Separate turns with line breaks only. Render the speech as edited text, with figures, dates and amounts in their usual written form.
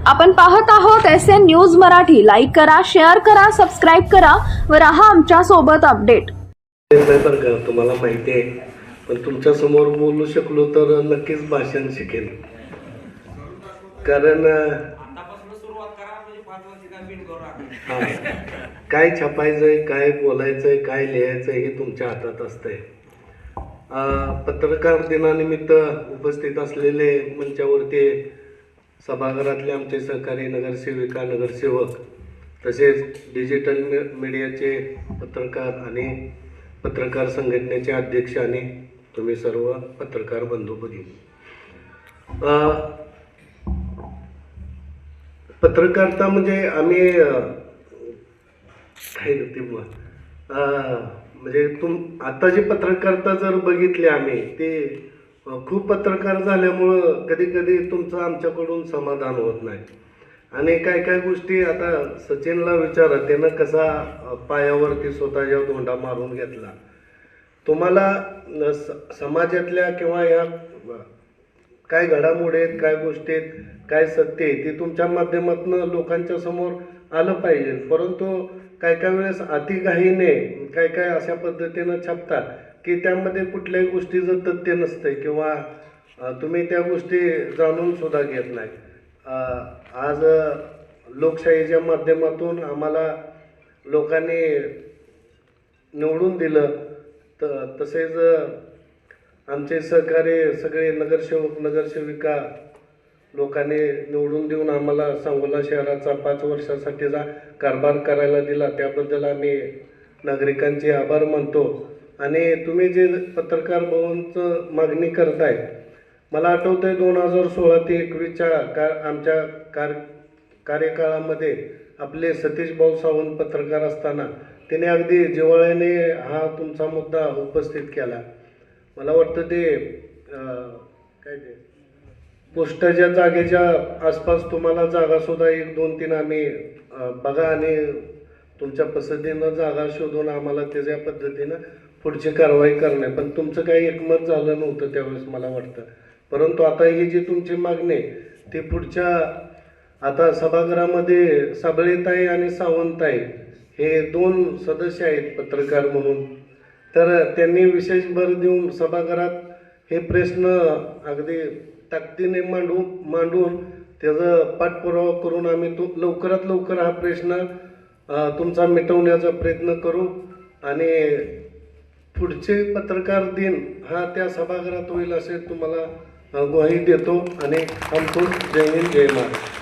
आपण पाहत आहोत SN न्यूज मराठी. लाईक करा, शेअर करा, सबस्क्राईब करा व राहा आमच्या सोबत अपडेट.
बरं का, तुम्हाला माहिती आहे, पण तुमच्या समोर बोलू शकलो तर नक्कीच भाषण शिकेल. कारण काय छापायचंय, काय बोलायचंय, काय लिहायचंय हे तुमच्या हातात असतंय. पत्रकार दिनानिमित्त उपस्थित असलेले मंचावरती सभागृहातले आमचे सहकारी नगरसेविका, नगरसेवक, तसेच डिजिटल मीडियाचे पत्रकार आणि पत्रकार संघटनेचे अध्यक्ष आणि तुम्ही सर्व पत्रकार बंधू भगिनी, पत्रकारिता म्हणजे आम्ही काय म्हणजे आता जी पत्रकारिता जर बघितली आम्ही, ते खूप पत्रकार झाल्यामुळं कधी कधी तुमचं आमच्याकडून समाधान होत नाही. आणि काय काय गोष्टी, आता सचिनला विचारा, त्यानं कसा पायावरती स्वतःच्या धोंडा मारून घेतला. तुम्हाला समाजातल्या किंवा या काय घडामोडी आहेत, काय गोष्टी आहेत, काय सत्य आहे, ते तुमच्या माध्यमातून लोकांच्या समोर आलं पाहिजे. परंतु काय काय वेळेस अतिघाईने काय काय अशा पद्धतीनं छापतात की त्यामध्ये कुठल्याही गोष्टीचं तथ्य नसतं किंवा तुम्ही त्या गोष्टी जाणून सुद्धा घेत नाही. आज लोकशाहीच्या माध्यमातून आम्हाला लोकांनी निवडून दिलं, तसेच आमचे सहकारी सगळे नगरसेवक, नगरसेविका लोकांनी निवडून देऊन आम्हाला सांगोला शहराचा 5 वर्षासाठीचा कारभार करायला दिला. त्याबद्दल आम्ही नागरिकांचे आभार मानतो. आणि तुम्ही जे पत्रकार भवनचं मागणी करताय, मला आठवतं आहे 2016 ते 2021च्या आमच्या कार्यकाळामध्ये आपले सतीश भाऊ सावंत पत्रकार असताना त्याने अगदी जिव्हाळ्याने हा तुमचा मुद्दा उपस्थित केला. मला वाटतं ते काय ते पोस्टाच्या जागेच्या आसपास तुम्हाला जागासुद्धा 1, 2, 3 आम्ही बघा आणि तुमच्या पसंतीनं जागा शोधून आम्हाला त्याच्या पद्धतीनं पुढची कारवाई करणे. पण तुमचं काही एकमत झालं नव्हतं त्यावेळेस मला वाटतं. परंतु आता ही जी तुमची मागणी ती पुढच्या, आता सभागृहामध्ये साबळेताई आणि सावंतताई हे 2 सदस्य आहेत पत्रकार म्हणून, तर त्यांनी विशेष भर देऊन सभागृहात हे प्रश्न अगदी ताकदीने मांडून त्याचा पाठपुरावा करून आम्ही लवकरात लवकर हा प्रश्न तुमचा मिटवण्याचा प्रयत्न करू. आणि पुढचे पत्रकार दिन हा त्या सभागृहात होईल असे तुम्हाला ग्वाही देतो. आणि थांबतो. जय हिंद, जय महाराष्ट्र.